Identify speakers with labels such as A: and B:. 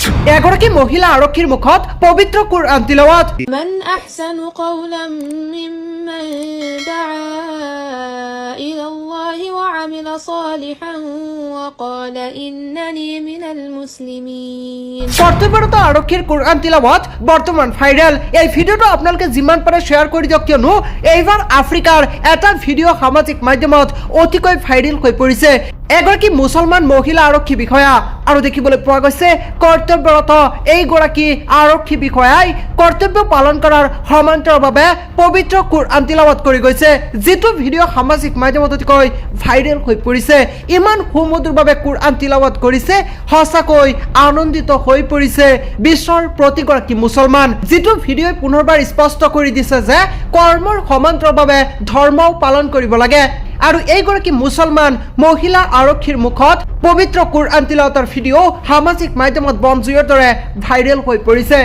A: এগৰাকী মহিলা আৰক্ষীৰ মুখত পবিত্ৰ কুৰআন তিলাৱাত।
B: মান আহসানু কওলাম মিম্মান দাআ ইলাল্লাহি ওয়া আমিলা সালিহান ওয়া ক্বালা ইন্নানি মিনাল মুসলিমিন। কৰ্তব্যৰত আৰক্ষীৰ কুৰআন তিলাৱাত বৰ্তমান ভাইৰেল। এই ভিডিঅ'টো আপোনালোকে যিমান পাৰে শ্বেয়াৰ কৰি দিয়ক, কিয়নো এইবাৰ আফ্ৰিকাৰ এটা ভিডিঅ' সামাজিক মাধ্যমত অতিকৈ ভাইৰেল হৈ পৰিছে। এগৰাকী মুছলমান মহিলা আৰক্ষী বিষয়া আৰু দেখিবলৈ পোৱা গৈছে কৰ্তব্যৰত এইগৰাকী আৰক্ষী বিষয়াই কৰ্তব্য পালন কৰাৰ সমান্তৰালভাৱে পবিত্ৰ কুৰআন তিলাৱাত কৰি গৈছে, যিটো ভিডিঅ' সামাজিক মাধ্যমত অতিকৈ ভাইৰেল হৈ পৰিছে। ইমান সুমধুৰভাৱে কুৰআন তিলাৱাত কৰিছে, সঁচাকৈ আনন্দিত হৈ পৰিছে বিশ্বৰ প্ৰতিগৰাকী মুছলমান। যিটো ভিডিঅ'ই পুনৰবাৰ স্পষ্ট কৰি দিছে যে কৰ্মৰ সমান্তৰালভাৱে ধৰ্মও পালন কৰিব লাগে। আৰু এইগৰাকী মুছলমান মহিলা আৰক্ষীৰ মুখত পবিত্ৰ কুৰআন তিলাৱাতৰ ভিডিঅ' সামাজিক মাধ্যমত বনজুইৰ দৰে ভাইৰেল হৈ পৰিছে।